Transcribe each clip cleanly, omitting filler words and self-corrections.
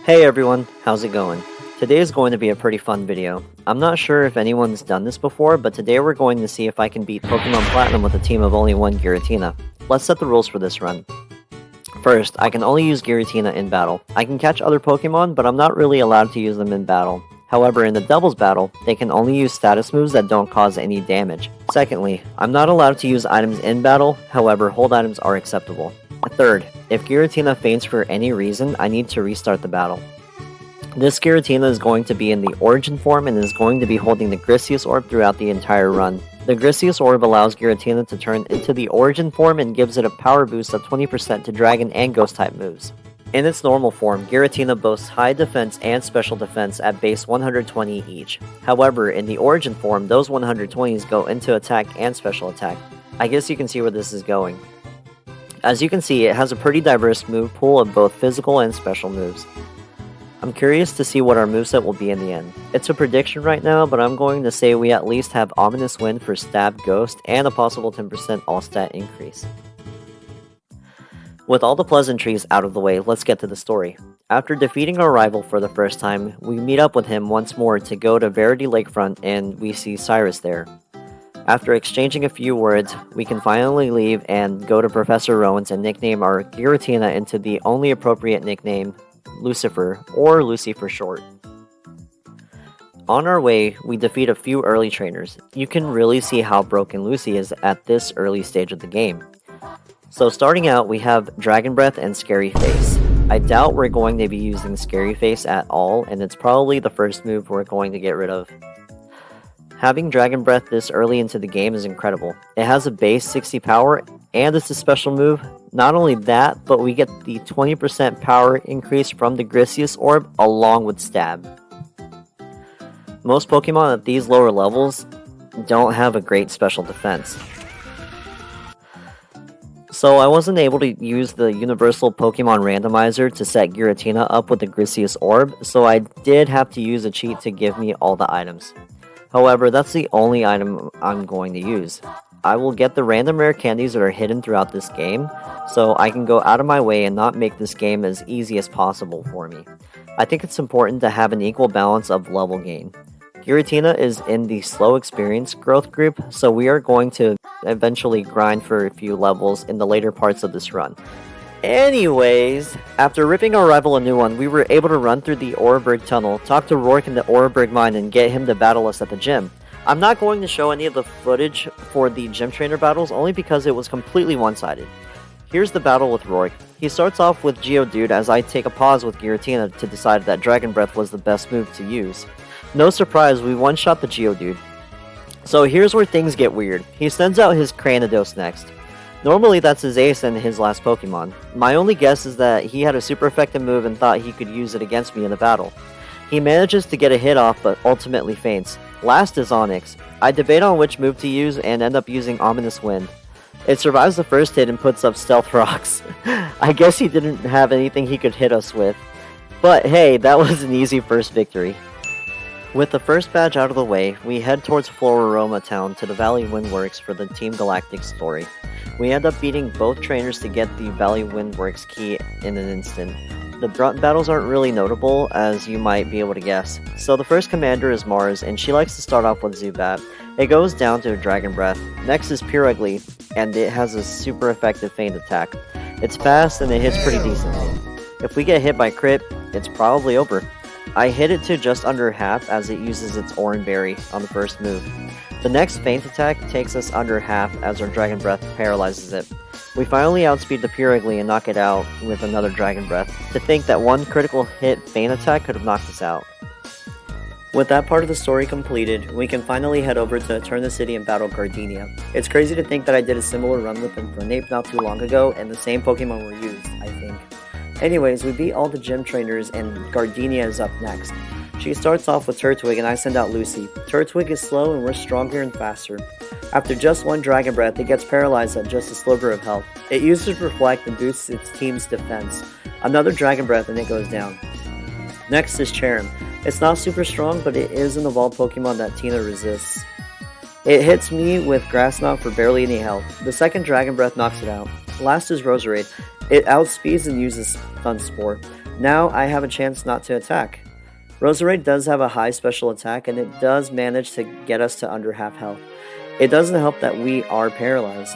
Hey everyone, how's it going? Today is going to be a pretty fun video. I'm not sure if anyone's done this before, but today we're going to see if I can beat Pokemon Platinum with a team of only one Giratina. Let's set the rules for this run. First, I can only use Giratina in battle. I can catch other Pokemon, but I'm not really allowed to use them in battle. However, in the doubles battle, they can only use status moves that don't cause any damage. Secondly, I'm not allowed to use items in battle, however, hold items are acceptable. Third, if Giratina faints for any reason, I need to restart the battle. This Giratina is going to be in the Origin form and is going to be holding the Grisius Orb throughout the entire run. The Grisius Orb allows Giratina to turn into the Origin form and gives it a power boost of 20% to Dragon and Ghost type moves. In its normal form, Giratina boasts high defense and special defense at base 120 each. However, in the Origin form, those 120s go into attack and special attack. I guess you can see where this is going. As you can see, it has a pretty diverse move pool of both physical and special moves. I'm curious to see what our moveset will be in the end. It's a prediction right now, but I'm going to say we at least have Ominous Wind for Stab Ghost and a possible 10% all-stat increase. With all the pleasantries out of the way, let's get to the story. After defeating our rival for the first time, we meet up with him once more to go to Verity Lakefront and we see Cyrus there. After exchanging a few words, we can finally leave and go to Professor Rowan's and nickname our Giratina into the only appropriate nickname, Lucifer, or Lucy for short. On our way, we defeat a few early trainers. You can really see how broken Lucy is at this early stage of the game. So starting out, we have Dragon Breath and Scary Face. I doubt we're going to be using Scary Face at all, and it's probably the first move we're going to get rid of. Having Dragon Breath this early into the game is incredible. It has a base 60 power, and it's a special move. Not only that, but we get the 20% power increase from the Grisius Orb along with Stab. Most Pokemon at these lower levels don't have a great special defense. So I wasn't able to use the Universal Pokemon Randomizer to set Giratina up with the Grisius Orb, so I did have to use a cheat to give me all the items. However, that's the only item I'm going to use. I will get the random rare candies that are hidden throughout this game, so I can go out of my way and not make this game as easy as possible for me. I think it's important to have an equal balance of level gain. Giratina is in the slow experience growth group, so we are going to eventually grind for a few levels in the later parts of this run. Anyways, after ripping our rival a new one, we were able to run through the Oreburg tunnel, talk to Rourke in the Oreburg mine, and get him to battle us at the gym. I'm not going to show any of the footage for the gym trainer battles, only because it was completely one-sided. Here's the battle with Rourke. He starts off with Geodude as I take a pause with Giratina to decide that Dragon Breath was the best move to use. No surprise, we one-shot the Geodude. So here's where things get weird. He sends out his Cranidos next. Normally that's his ace and his last Pokemon. My only guess is that he had a super effective move and thought he could use it against me in the battle. He manages to get a hit off but ultimately faints. Last is Onix. I debate on which move to use and end up using Ominous Wind. It survives the first hit and puts up Stealth Rocks. I guess he didn't have anything he could hit us with. But hey, that was an easy first victory. With the first badge out of the way, we head towards Floraroma Town to the Valley Windworks for the Team Galactic story. We end up beating both trainers to get the Valley Windworks key in an instant. The grunt battles aren't really notable, as you might be able to guess. So the first commander is Mars, and she likes to start off with Zubat. It goes down to Dragon Breath. Next is Purugly, and it has a super effective feint attack. It's fast and it hits pretty decently. If we get hit by crit, it's probably over. I hit it to just under half as it uses its Oran Berry on the first move. The next feint attack takes us under half as our Dragon Breath paralyzes it. We finally outspeed the Purugly and knock it out with another Dragon Breath. To think that one critical hit feint attack could have knocked us out. With that part of the story completed, we can finally head over to Eterna City and battle Gardenia. It's crazy to think that I did a similar run with Infernape not too long ago and the same Pokemon were used, I think. Anyways, we beat all the gym trainers and Gardenia is up next. She starts off with Turtwig and I send out Lucy. Turtwig is slow and we're stronger and faster. After just one Dragon Breath, it gets paralyzed at just a sliver of health. It uses Reflect and boosts its team's defense. Another Dragon Breath and it goes down. Next is Cherim. It's not super strong, but it is an evolved Pokemon that Tina resists. It hits me with Grass Knot for barely any health. The second Dragon Breath knocks it out. Last is Roserade. It outspeeds and uses Stun Spore. Now I have a chance not to attack. Roserade does have a high special attack, and it does manage to get us to under half health. It doesn't help that we are paralyzed.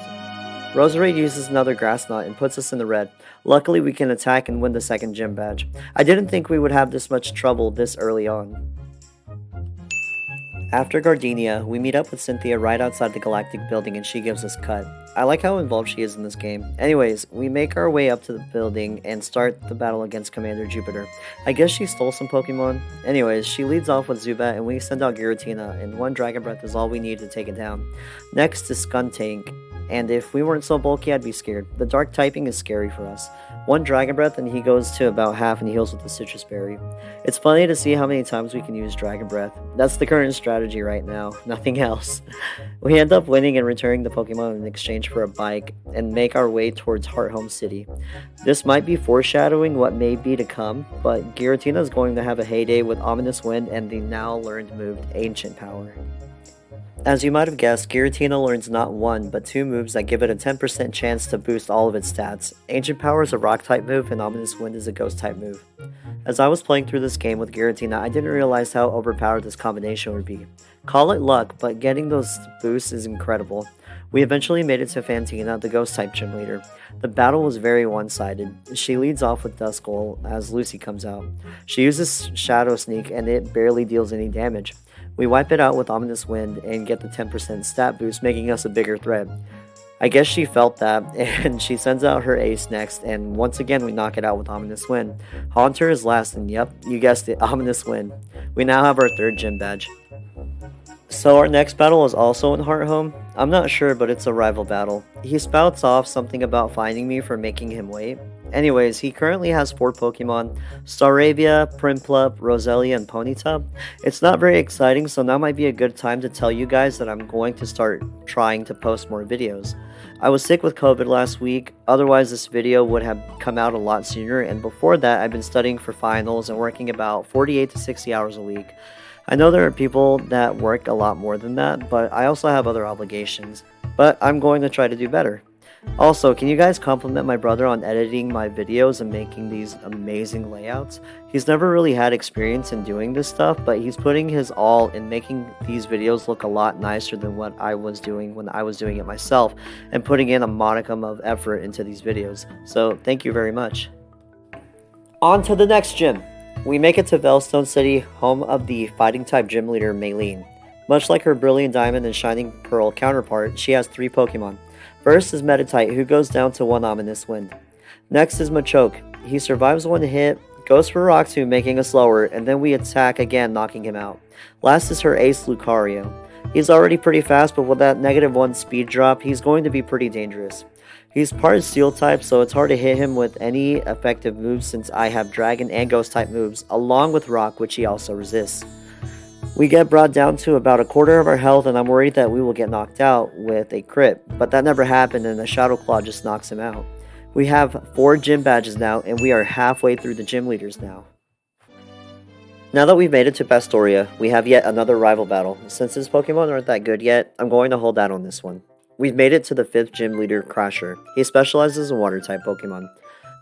Roserade uses another grass knot and puts us in the red. Luckily, we can attack and win the second gym badge. I didn't think we would have this much trouble this early on. After Gardenia, we meet up with Cynthia right outside the Galactic building and she gives us cut. I like how involved she is in this game. Anyways, we make our way up to the building and start the battle against Commander Jupiter. I guess she stole some Pokemon. Anyways, she leads off with Zubat and we send out Giratina, and one Dragon Breath is all we need to take it down. Next is Skuntank, and if we weren't so bulky, I'd be scared. The dark typing is scary for us. One Dragon Breath and he goes to about half and heals with the Citrus Berry. It's funny to see how many times we can use Dragon Breath. That's the current strategy right now, nothing else. We end up winning and returning the Pokemon in exchange for a bike and make our way towards Hearthome City. This might be foreshadowing what may be to come, but Giratina is going to have a heyday with Ominous Wind and the now learned move Ancient Power. As you might have guessed, Giratina learns not one, but two moves that give it a 10% chance to boost all of its stats. Ancient Power is a Rock-type move, and Ominous Wind is a Ghost-type move. As I was playing through this game with Giratina, I didn't realize how overpowered this combination would be. Call it luck, but getting those boosts is incredible. We eventually made it to Fantina, the Ghost-type gym leader. The battle was very one-sided. She leads off with Duskull as Lucy comes out. She uses Shadow Sneak, and it barely deals any damage. We wipe it out with Ominous Wind and get the 10% stat boost, making us a bigger threat. I guess she felt that, and she sends out her ace next, and once again we knock it out with Ominous Wind. Haunter is last, and yep, you guessed it, Ominous Wind. We now have our third gym badge. So our next battle is also in Hearthome. I'm not sure, but it's a rival battle. He spouts off something about finding me for making him wait. Anyways, he currently has 4 Pokemon: Staravia, Prinplup, Roselia, and Ponyta. It's not very exciting, so now might be a good time to tell you guys that I'm going to start trying to post more videos. I was sick with COVID last week, otherwise this video would have come out a lot sooner, and before that I've been studying for finals and working about 48 to 60 hours a week. I know there are people that work a lot more than that, but I also have other obligations. But I'm going to try to do better. Also, can you guys compliment my brother on editing my videos and making these amazing layouts? He's never really had experience in doing this stuff, but he's putting his all in making these videos look a lot nicer than what I was doing when I was doing it myself, and putting in a modicum of effort into these videos. So thank you very much. On to the next gym. We make it to Veilstone City, home of the fighting-type gym leader, Maylene. Much like her Brilliant Diamond and Shining Pearl counterpart, she has 3 Pokemon. First is Meditite, who goes down to 1 Ominous Wind. Next is Machoke. He survives 1 hit, goes for Rock Tomb, making us slower, and then we attack again, knocking him out. Last is her ace, Lucario. He's already pretty fast, but with that -1 speed drop, he's going to be pretty dangerous. He's part Steel type, so it's hard to hit him with any effective moves since I have Dragon and Ghost type moves, along with Rock, which he also resists. We get brought down to about a quarter of our health, and I'm worried that we will get knocked out with a crit, but that never happened, and the Shadow Claw just knocks him out. We have 4 gym badges now, and we are halfway through the gym leaders now. Now that we've made it to Pastoria, we have yet another rival battle. Since his Pokemon aren't that good yet, I'm going to hold out on this one. We've made it to the 5th gym leader, Crasher. He specializes in water-type Pokemon.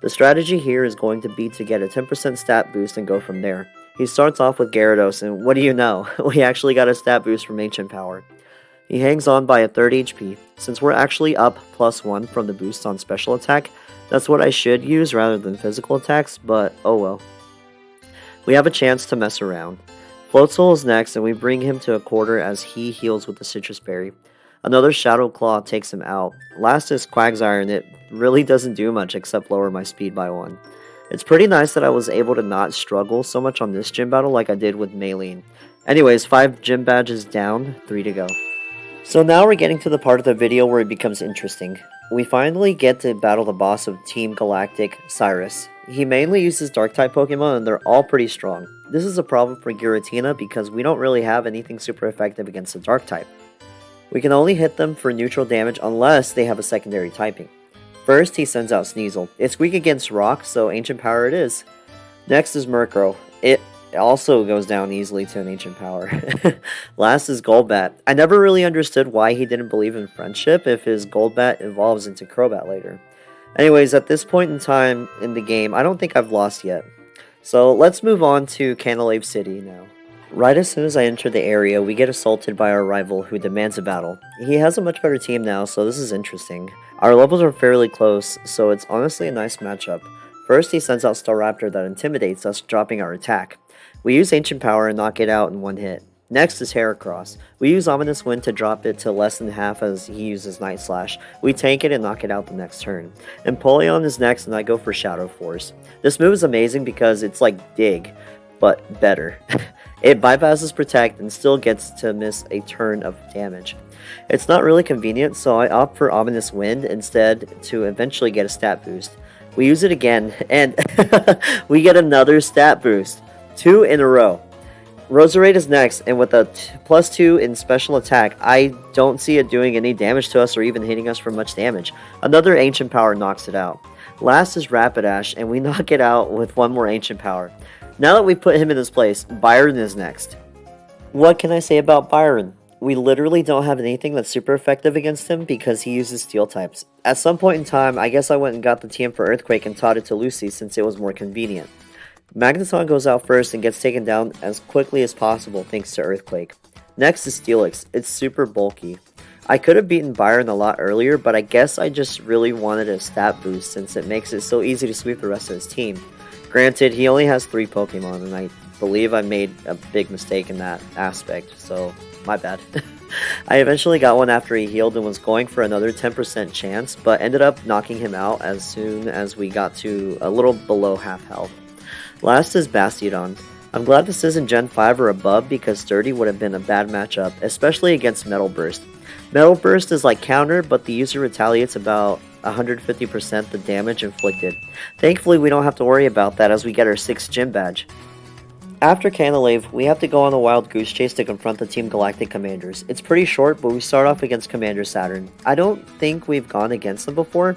The strategy here is going to be to get a 10% stat boost and go from there. He starts off with Gyarados, and what do you know? We actually got a stat boost from Ancient Power. He hangs on by a 3rd HP. Since we're actually up +1 from the boost on special attack, that's what I should use rather than physical attacks, but oh well. We have a chance to mess around. Floatzel is next, and we bring him to a quarter as he heals with the Citrus Berry. Another Shadow Claw takes him out. Last is Quagsire, and it really doesn't do much except lower my speed by 1. It's pretty nice that I was able to not struggle so much on this gym battle like I did with Maylene. Anyways, 5 gym badges down, 3 to go. So now we're getting to the part of the video where it becomes interesting. We finally get to battle the boss of Team Galactic, Cyrus. He mainly uses Dark-type Pokemon, and they're all pretty strong. This is a problem for Giratina because we don't really have anything super effective against the Dark-type. We can only hit them for neutral damage unless they have a secondary typing. First, he sends out Sneasel. It's weak against Rock, so Ancient Power it is. Next is Murkrow. It also goes down easily to an Ancient Power. Last is Golbat. I never really understood why he didn't believe in friendship if his Golbat evolves into Crobat later. Anyways, at this point in time in the game, I don't think I've lost yet. So let's move on to Canalave City now. Right as soon as I enter the area, we get assaulted by our rival who demands a battle. He has a much better team now, so this is interesting. Our levels are fairly close, so it's honestly a nice matchup. First, he sends out Staraptor that intimidates us, dropping our attack. We use Ancient Power and knock it out in one hit. Next is Heracross. We use Ominous Wind to drop it to less than half as he uses Night Slash. We tank it and knock it out the next turn. Empoleon is next and I go for Shadow Force. This move is amazing because it's like Dig, but better. It bypasses Protect and still gets to miss a turn of damage. It's not really convenient, so I opt for Ominous Wind instead to eventually get a stat boost. We use it again, and we get another stat boost. 2 in a row. Roserade is next, and with a +2 in special attack, I don't see it doing any damage to us or even hitting us for much damage. Another Ancient Power knocks it out. Last is Rapidash, and we knock it out with one more Ancient Power. Now that we've put him in his place, Byron is next. What can I say about Byron? We literally don't have anything that's super effective against him because he uses Steel types. At some point in time, I guess I went and got the TM for Earthquake and taught it to Lucy since it was more convenient. Magneton goes out first and gets taken down as quickly as possible thanks to Earthquake. Next is Steelix. It's super bulky. I could have beaten Byron a lot earlier, but I guess I just really wanted a stat boost since it makes it so easy to sweep the rest of his team. Granted, he only has 3 Pokemon, and I believe I made a big mistake in that aspect, so my bad. I eventually got one after he healed and was going for another 10% chance, but ended up knocking him out as soon as we got to a little below half health. Last is Bastiodon. I'm glad this isn't Gen 5 or above because Sturdy would have been a bad matchup, especially against Metal Burst. Metal Burst is like counter, but the user retaliates about 150% the damage inflicted. Thankfully, we don't have to worry about that as we get our 6th gym badge. After Canalave, we have to go on a wild goose chase to confront the Team Galactic Commanders. It's pretty short, but we start off against Commander Saturn. I don't think we've gone against them before.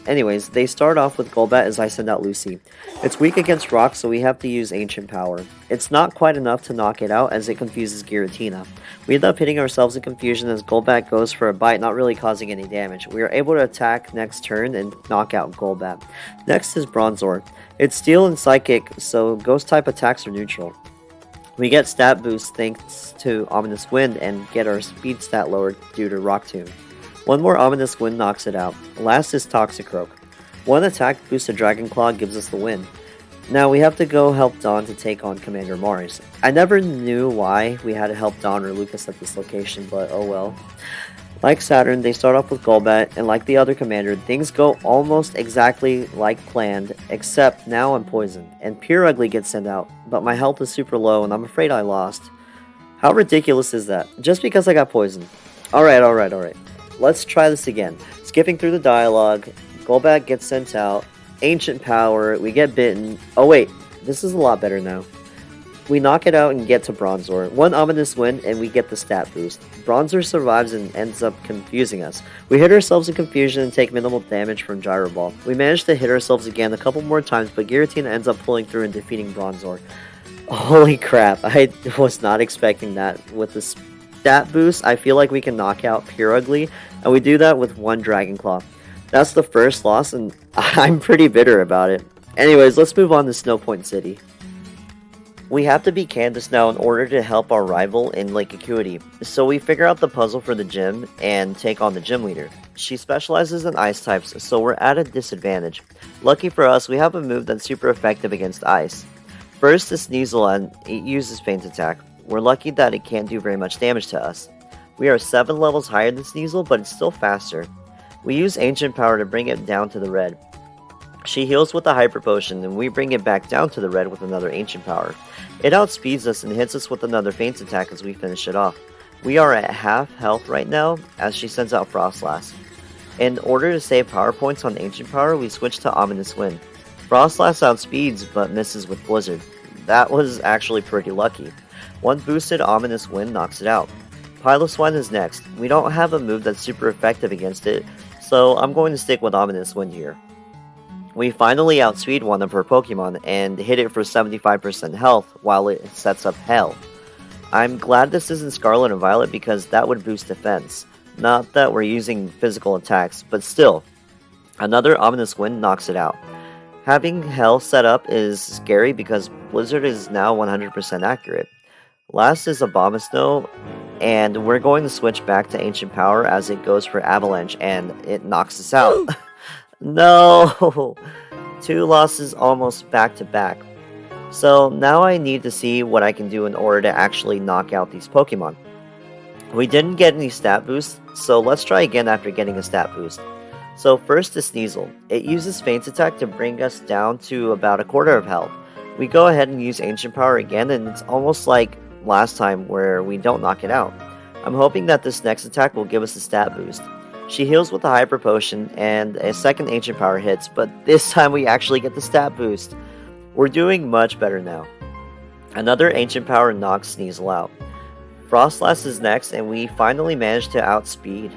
Anyways, they start off with Golbat as I send out Lucy. It's weak against rock, so we have to use Ancient Power. It's not quite enough to knock it out as it confuses Giratina. We end up hitting ourselves in confusion as Golbat goes for a bite, not really causing any damage. We are able to attack next turn and knock out Golbat. Next is Bronzor. It's Steel and Psychic, so Ghost type attacks are neutral. We get stat boost thanks to Ominous Wind and get our speed stat lowered due to Rock Tomb. One more Ominous Wind knocks it out. Last is Toxicroak. One attack boost to Dragon Claw gives us the win. Now we have to go help Dawn to take on Commander Mars. I never knew why we had to help Dawn or Lucas at this location, but oh well. Like Saturn, they start off with Golbat, and like the other commander, things go almost exactly like planned, except now I'm poisoned, and Pure Ugly gets sent out, but my health is super low and I'm afraid I lost. How ridiculous is that? Just because I got poisoned. Alright. Let's try this again. Skipping through the dialogue, Golbat gets sent out, Ancient Power, we get bitten. Oh wait, this is a lot better now. We knock it out and get to Bronzor. One Ominous Wind and we get the stat boost. Bronzor survives and ends up confusing us. We hit ourselves in confusion and take minimal damage from Gyro Ball. We manage to hit ourselves again a couple more times, but Giratina ends up pulling through and defeating Bronzor. Holy crap, I was not expecting that. With the stat boost, I feel like we can knock out Pure Ugly, and we do that with one Dragon Claw. That's the first loss, and I'm pretty bitter about it. Anyways, let's move on to Snow Point City. We have to beat Candace now in order to help our rival in Lake Acuity, so we figure out the puzzle for the gym and take on the gym leader. She specializes in ice types, so we're at a disadvantage. Lucky for us, we have a move that's super effective against ice. First is Sneasel, and it uses Feint Attack. We're lucky that it can't do very much damage to us. We are 7 levels higher than Sneasel, but it's still faster. We use Ancient Power to bring it down to the red. She heals with a Hyper Potion, and we bring it back down to the red with another Ancient Power. It outspeeds us and hits us with another Feint Attack as we finish it off. We are at half health right now, as she sends out Frostlass. In order to save power points on Ancient Power, we switch to Ominous Wind. Frostlass outspeeds, but misses with Blizzard. That was actually pretty lucky. One boosted Ominous Wind knocks it out. Piloswine is next. We don't have a move that's super effective against it, so I'm going to stick with Ominous Wind here. We finally outspeed one of her Pokemon and hit it for 75% health while it sets up Hell. I'm glad this isn't Scarlet and Violet because that would boost defense. Not that we're using physical attacks, but still. Another Ominous Wind knocks it out. Having Hell set up is scary because Blizzard is now 100% accurate. Last is Abomasnow, and we're going to switch back to Ancient Power as it goes for Avalanche and it knocks us out. No! 2 losses almost back to back. So now I need to see what I can do in order to actually knock out these Pokemon. We didn't get any stat boosts, so let's try again after getting a stat boost. So first is Sneasel. It uses Feint Attack to bring us down to about a quarter of health. We go ahead and use Ancient Power again, and it's almost like last time where we don't knock it out. I'm hoping that this next attack will give us a stat boost. She heals with a Hyper Potion, and a second Ancient Power hits, but this time we actually get the stat boost. We're doing much better now. Another Ancient Power knocks Sneasel out. Frostlass is next, and we finally managed to outspeed.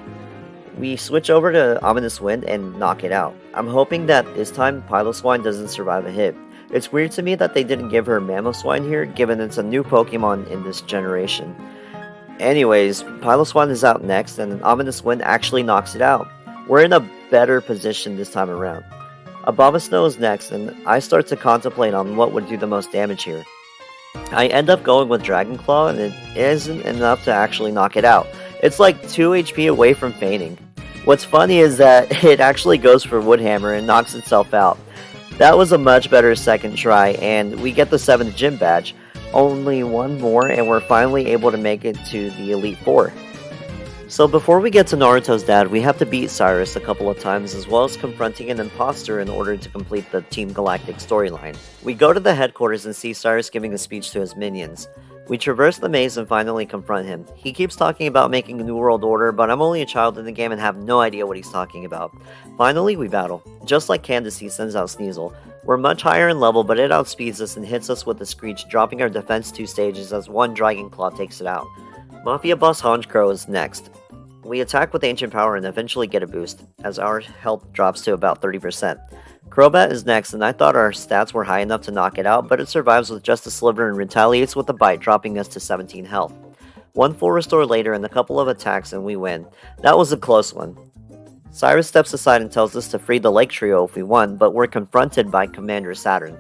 We switch over to Ominous Wind and knock it out. I'm hoping that this time Piloswine doesn't survive a hit. It's weird to me that they didn't give her Mamoswine here, given it's a new Pokemon in this generation. Anyways, Piloswine is out next, and an Ominous Wind actually knocks it out. We're in a better position this time around. Abomasnow is next, and I start to contemplate on what would do the most damage here. I end up going with Dragon Claw, and it isn't enough to actually knock it out. It's like 2 HP away from fainting. What's funny is that it actually goes for Woodhammer and knocks itself out. That was a much better second try, and we get the 7th Gym Badge. Only one more, and we're finally able to make it to the Elite Four. So before we get to Naruto's dad, we have to beat Cyrus a couple of times, as well as confronting an imposter in order to complete the Team Galactic storyline. We go to the headquarters and see Cyrus giving a speech to his minions. We traverse the maze and finally confront him. He keeps talking about making a new world order, but I'm only a child in the game and have no idea what he's talking about. Finally, we battle. Just like Candace, he sends out Sneasel. We're much higher in level, but it outspeeds us and hits us with a Screech, dropping our defense 2 stages as one Dragon Claw takes it out. Mafia boss Honchkrow is next. We attack with Ancient Power and eventually get a boost, as our health drops to about 30%. Crobat is next, and I thought our stats were high enough to knock it out, but it survives with just a sliver and retaliates with a bite, dropping us to 17 health. One full restore later and a couple of attacks and we win. That was a close one. Cyrus steps aside and tells us to free the Lake Trio if we won, but we're confronted by Commander Saturn.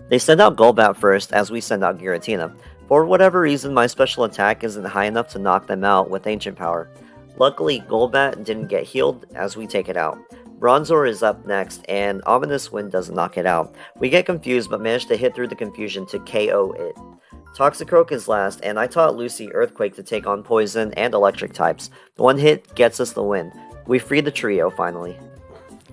They send out Golbat first, as we send out Giratina. For whatever reason, my special attack isn't high enough to knock them out with Ancient Power. Luckily, Golbat didn't get healed as we take it out. Bronzor is up next, and Ominous Wind doesn't knock it out. We get confused, but manage to hit through the confusion to KO it. Toxicroak is last, and I taught Lucy Earthquake to take on Poison and Electric types. One hit gets us the win. We free the trio, finally.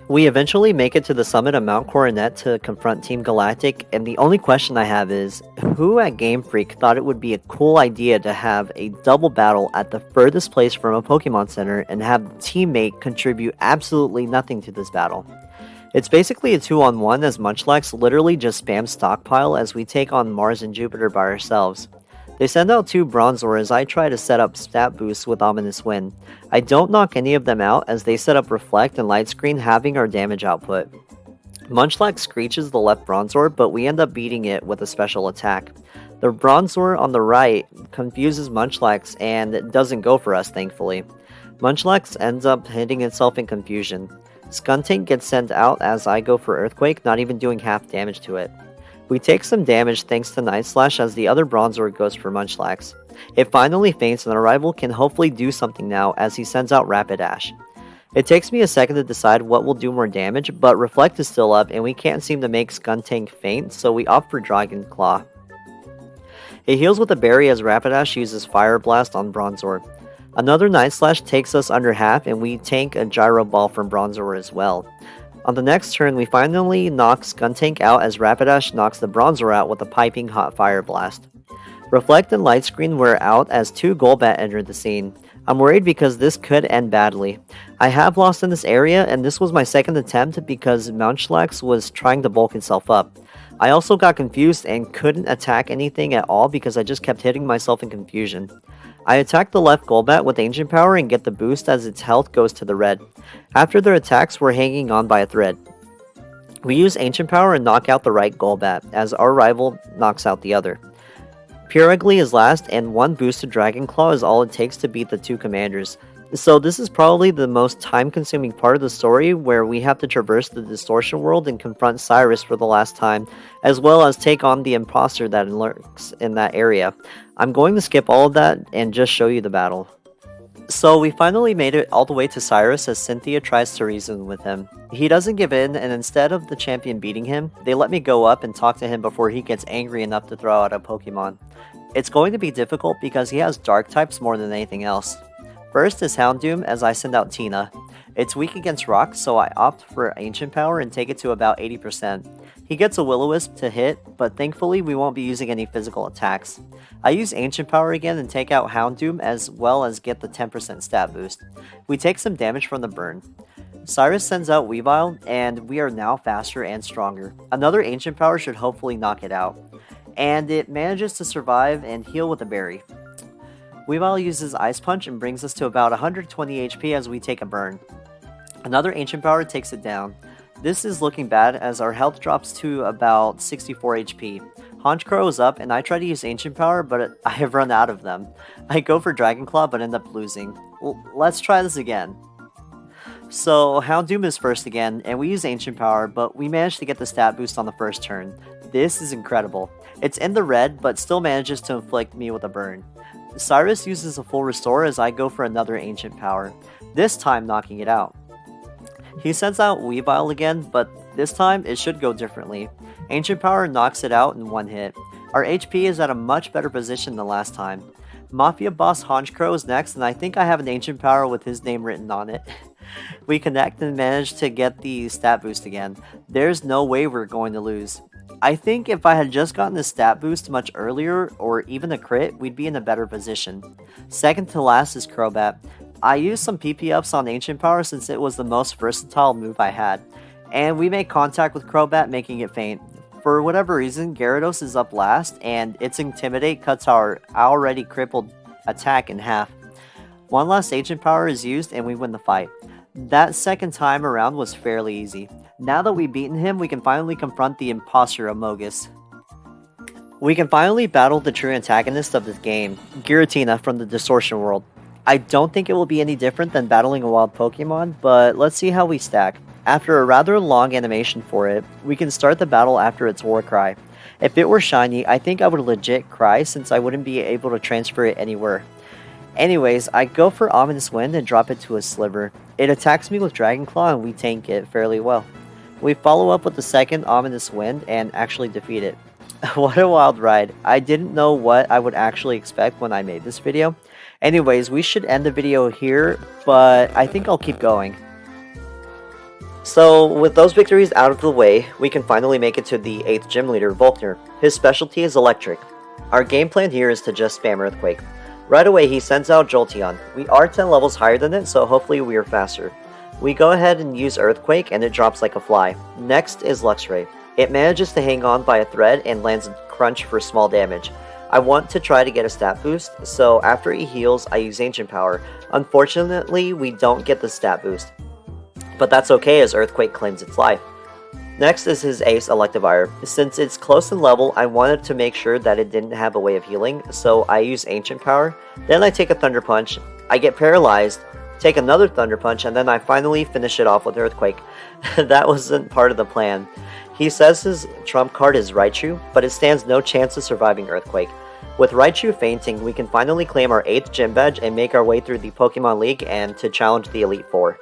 We eventually make it to the summit of Mount Coronet to confront Team Galactic, and the only question I have is, who at Game Freak thought it would be a cool idea to have a double battle at the furthest place from a Pokemon Center and have the teammate contribute absolutely nothing to this battle? It's basically a 2-on-1 as Munchlax literally just spams Stockpile as we take on Mars and Jupiter by ourselves. They send out 2 Bronzor as I try to set up stat boosts with Ominous Wind. I don't knock any of them out as they set up Reflect and Light Screen, halving our damage output. Munchlax screeches the left Bronzor, but we end up beating it with a special attack. The Bronzor on the right confuses Munchlax and it doesn't go for us, thankfully. Munchlax ends up hitting itself in confusion. Skuntank gets sent out as I go for Earthquake, not even doing half damage to it. We take some damage thanks to Night Slash as the other Bronzor goes for Munchlax. It finally faints and our rival can hopefully do something now as he sends out Rapidash. It takes me a second to decide what will do more damage, but Reflect is still up and we can't seem to make Skuntank faint, so we opt for Dragon Claw. It heals with a berry as Rapidash uses Fire Blast on Bronzor. Another Night Slash takes us under half and we tank a Gyro Ball from Bronzor as well. On the next turn, we finally knock Skuntank out as Rapidash knocks the Bronzor out with a piping hot Fire Blast. Reflect and Light Screen were out as 2 Golbat entered the scene. I'm worried because this could end badly. I have lost in this area, and this was my second attempt because Munchlax was trying to bulk itself up. I also got confused and couldn't attack anything at all because I just kept hitting myself in confusion. I attack the left Golbat with Ancient Power and get the boost as its health goes to the red. After their attacks, we're hanging on by a thread. We use Ancient Power and knock out the right Golbat, as our rival knocks out the other. Pure Ugly is last, and 1 boosted Dragon Claw is all it takes to beat the 2 commanders. So this is probably the most time-consuming part of the story where we have to traverse the distortion world and confront Cyrus for the last time, as well as take on the imposter that lurks in that area. I'm going to skip all of that and just show you the battle. So we finally made it all the way to Cyrus as Cynthia tries to reason with him. He doesn't give in, and instead of the champion beating him, they let me go up and talk to him before he gets angry enough to throw out a Pokemon. It's going to be difficult because he has dark types more than anything else. First is Houndoom as I send out Tina. It's weak against rock, so I opt for Ancient Power and take it to about 80%. He gets a Will-O-Wisp to hit, but thankfully we won't be using any physical attacks. I use Ancient Power again and take out Houndoom as well as get the 10% stat boost. We take some damage from the burn. Cyrus sends out Weavile, and we are now faster and stronger. Another Ancient Power should hopefully knock it out. And it manages to survive and heal with a berry. Weavile uses Ice Punch and brings us to about 120 HP as we take a burn. Another Ancient Power takes it down. This is looking bad as our health drops to about 64 HP. Honchkrow is up and I try to use Ancient Power, but I have run out of them. I go for Dragon Claw but end up losing. Let's try this again. So Houndoom is first again, and we use Ancient Power, but we managed to get the stat boost on the first turn. This is incredible. It's in the red, but still manages to inflict me with a burn. Cyrus uses a full restore as I go for another Ancient Power, this time knocking it out. He sends out Weavile again, but this time it should go differently. Ancient Power knocks it out in one hit. Our HP is at a much better position than last time. Mafia Boss Honchkrow is next, and I think I have an Ancient Power with his name written on it. We connect and manage to get the stat boost again. There's no way we're going to lose. I think if I had just gotten the stat boost much earlier, or even a crit, we'd be in a better position. Second to last is Crobat. I used some PP ups on Ancient Power since it was the most versatile move I had. And we make contact with Crobat, making it faint. For whatever reason, Gyarados is up last, and its Intimidate cuts our already crippled attack in half. One last Ancient Power is used and we win the fight. That second time around was fairly easy. Now that we've beaten him, we can finally confront the imposter Amogus. We can finally battle the true antagonist of this game, Giratina from the Distortion World. I don't think it will be any different than battling a wild Pokemon, but let's see how we stack. After a rather long animation for it, we can start the battle after its war cry. If it were shiny, I think I would legit cry since I wouldn't be able to transfer it anywhere. Anyways, I go for Ominous Wind and drop it to a Sliver. It attacks me with Dragon Claw and we tank it fairly well. We follow up with the second Ominous Wind and actually defeat it. What a wild ride. I didn't know what I would actually expect when I made this video. Anyways, we should end the video here, but I think I'll keep going. So, with those victories out of the way, we can finally make it to the 8th gym leader, Volkner. His specialty is Electric. Our game plan here is to just spam Earthquake. Right away, he sends out Jolteon. We are 10 levels higher than it, so hopefully we are faster. We go ahead and use Earthquake, and it drops like a fly. Next is Luxray. It manages to hang on by a thread and lands a Crunch for small damage. I want to try to get a stat boost, so after he heals, I use Ancient Power. Unfortunately, we don't get the stat boost. But that's okay as Earthquake claims its life. Next is his ace, Electivire. Since it's close in level, I wanted to make sure that it didn't have a way of healing, so I use Ancient Power. Then I take a Thunder Punch, I get paralyzed, take another Thunder Punch, and then I finally finish it off with Earthquake. That wasn't part of the plan. He says his trump card is Raichu, but it stands no chance of surviving Earthquake. With Raichu fainting, we can finally claim our 8th gym badge and make our way through the Pokemon League and to challenge the Elite Four.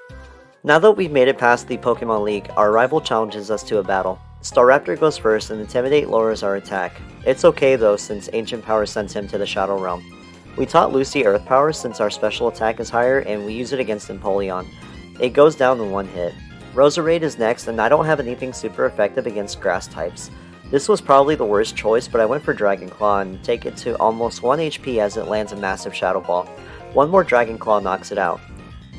Now that we've made it past the Pokemon League, our rival challenges us to a battle. Staraptor goes first and Intimidate lowers our attack. It's okay though since Ancient Power sends him to the Shadow Realm. We taught Lucy Earth Power since our special attack is higher and we use it against Empoleon. It goes down in one hit. Roserade is next and I don't have anything super effective against grass types. This was probably the worst choice, but I went for Dragon Claw and take it to almost 1 HP as it lands a massive Shadow Ball. One more Dragon Claw knocks it out.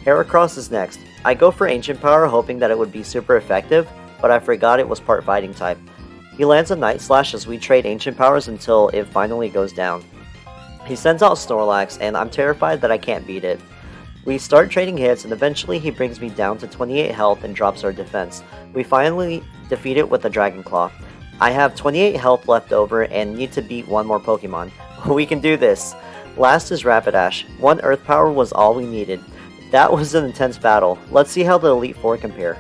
Heracross is next. I go for Ancient Power hoping that it would be super effective, but I forgot it was part Fighting type. He lands a Night Slash as we trade Ancient Powers until it finally goes down. He sends out Snorlax and I'm terrified that I can't beat it. We start trading hits and eventually he brings me down to 28 health and drops our defense. We finally defeat it with a Dragon Claw. I have 28 health left over and need to beat one more Pokemon. We can do this. Last is Rapidash. 1 Earth Power was all we needed. That was an intense battle. Let's see how the Elite Four compare.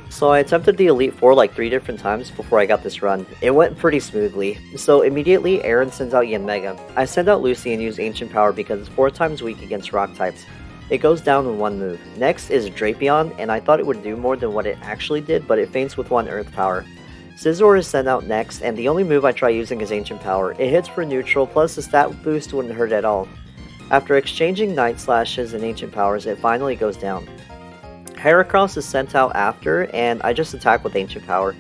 So I attempted the Elite Four like 3 different times before I got this run. It went pretty smoothly. So immediately, Aaron sends out Yanmega. I send out Lucy and use Ancient Power because it's 4 times weak against rock types. It goes down in 1 move. Next is Drapion, and I thought it would do more than what it actually did, but it faints with 1 Earth Power. Scizor is sent out next, and the only move I try using is Ancient Power. It hits for neutral, plus the stat boost wouldn't hurt at all. After exchanging Night Slashes and Ancient Powers, it finally goes down. Heracross is sent out after, and I just attack with Ancient Power.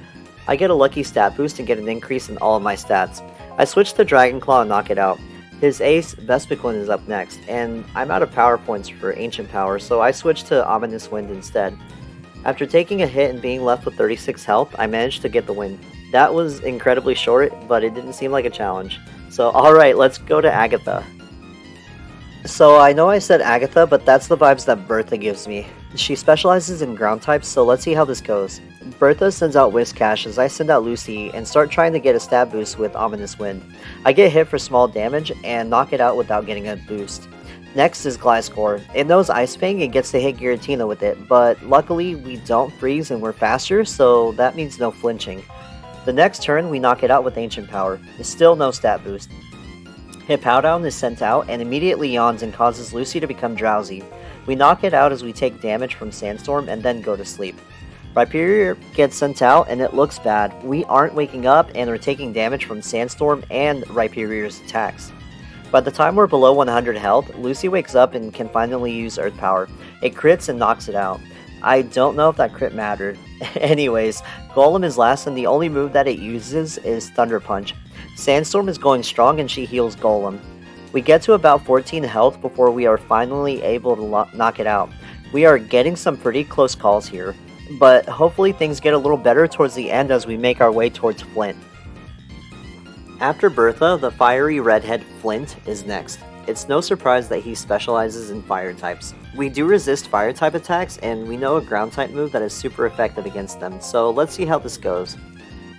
I get a lucky stat boost and get an increase in all of my stats. I switch to Dragon Claw and knock it out. His ace, Vespiquen, is up next, and I'm out of power points for Ancient Power, so I switch to Ominous Wind instead. After taking a hit and being left with 36 health, I managed to get the win. That was incredibly short, but it didn't seem like a challenge. So alright, let's go to Agatha. So I know I said Agatha, but that's the vibes that Bertha gives me. She specializes in ground types, so let's see how this goes. Bertha sends out Whiscash as I send out Lucy and start trying to get a stat boost with Ominous Wind. I get hit for small damage and knock it out without getting a boost. Next is Gliscor. It knows Ice Fang and gets to hit Giratina with it, but luckily we don't freeze and we're faster, so that means no flinching. The next turn we knock it out with Ancient Power. Still no stat boost. Hippowdon is sent out and immediately yawns and causes Lucy to become drowsy. We knock it out as we take damage from Sandstorm and then go to sleep. Rhyperior gets sent out and it looks bad. We aren't waking up and are taking damage from Sandstorm and Rhyperior's attacks. By the time we're below 100 health, Lucy wakes up and can finally use Earth Power. It crits and knocks it out. I don't know if that crit mattered. Anyways, Golem is last and the only move that it uses is Thunder Punch. Sandstorm is going strong and she heals Golem. We get to about 14 health before we are finally able to knock it out. We are getting some pretty close calls here, but hopefully things get a little better towards the end as we make our way towards Flint. After Bertha, the fiery redhead Flint is next. It's no surprise that he specializes in fire types. We do resist fire type attacks, and we know a ground type move that is super effective against them, so let's see how this goes.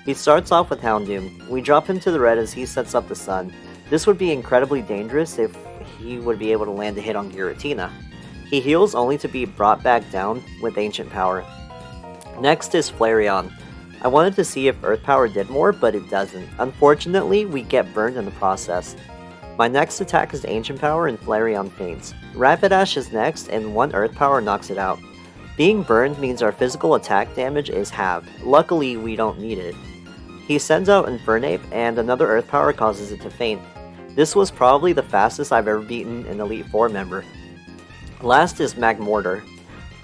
He starts off with Houndoom. We drop him to the red as he sets up the sun. This would be incredibly dangerous if he would be able to land a hit on Giratina. He heals only to be brought back down with Ancient Power. Next is Flareon. I wanted to see if Earth Power did more, but it doesn't. Unfortunately, we get burned in the process. My next attack is Ancient Power and Flareon faints. Rapidash is next and 1 Earth Power knocks it out. Being burned means our physical attack damage is halved. Luckily, we don't need it. He sends out Infernape and another Earth Power causes it to faint. This was probably the fastest I've ever beaten an Elite Four member. Last is Magmortar.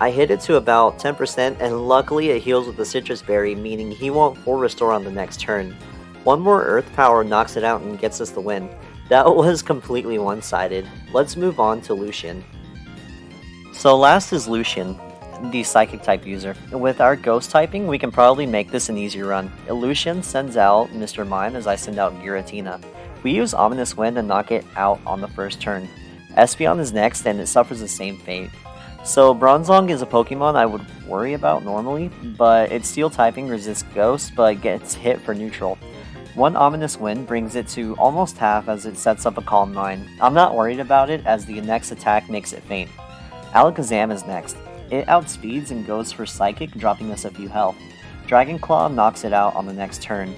I hit it to about 10% and luckily it heals with the Citrus Berry, meaning he won't full restore on the next turn. 1 more Earth Power knocks it out and gets us the win. That was completely one-sided. Let's move on to Lucian. So last is Lucian, the Psychic type user. With our Ghost typing, we can probably make this an easy run. Lucian sends out Mr. Mime as I send out Giratina. We use Ominous Wind and knock it out on the first turn. Espeon is next and it suffers the same fate. So Bronzong is a Pokemon I would worry about normally, but its Steel typing resists Ghost but gets hit for neutral. 1 Ominous Wind brings it to almost half as it sets up a Calm Mind. I'm not worried about it as the next attack makes it faint. Alakazam is next. It outspeeds and goes for Psychic, dropping us a few health. Dragon Claw knocks it out on the next turn.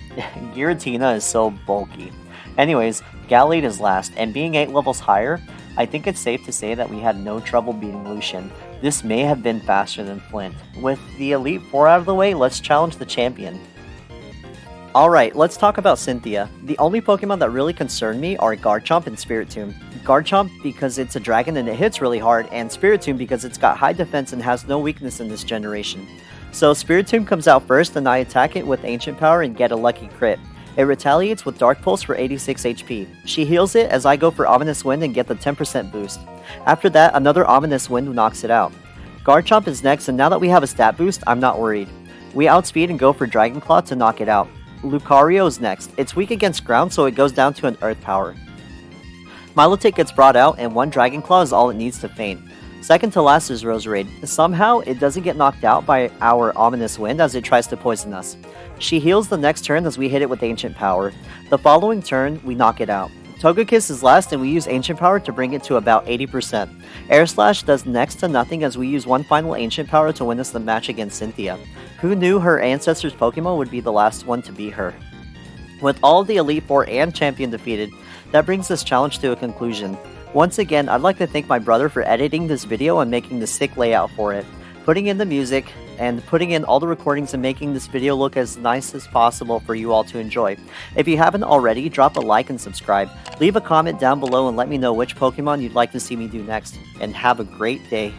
Giratina is so bulky. Anyways, Gallade is last, and being 8 levels higher, I think it's safe to say that we had no trouble beating Lucian. This may have been faster than Flint. With the Elite Four out of the way, let's challenge the champion. Alright, let's talk about Cynthia. The only Pokemon that really concern me are Garchomp and Spiritomb. Garchomp because it's a dragon and it hits really hard, and Spiritomb because it's got high defense and has no weakness in this generation. So Spiritomb comes out first and I attack it with Ancient Power and get a lucky crit. It retaliates with Dark Pulse for 86 HP. She heals it as I go for Ominous Wind and get the 10% boost. After that, another Ominous Wind knocks it out. Garchomp is next, and now that we have a stat boost, I'm not worried. We outspeed and go for Dragon Claw to knock it out. Lucario is next. It's weak against ground, so it goes down to an Earth Power. Milotic gets brought out, and 1 Dragon Claw is all it needs to faint. Second to last is Roserade. Somehow, it doesn't get knocked out by our Ominous Wind as it tries to poison us. She heals the next turn as we hit it with Ancient Power. The following turn, we knock it out. Togekiss is last, and we use Ancient Power to bring it to about 80%. Air Slash does next to nothing as we use one final Ancient Power to win us the match against Cynthia. Who knew her ancestor's Pokemon would be the last one to beat her? With all of the Elite Four and Champion defeated, that brings this challenge to a conclusion. Once again, I'd like to thank my brother for editing this video and making the sick layout for it, putting in the music, and putting in all the recordings and making this video look as nice as possible for you all to enjoy. If you haven't already, drop a like and subscribe. Leave a comment down below and let me know which Pokemon you'd like to see me do next. And have a great day.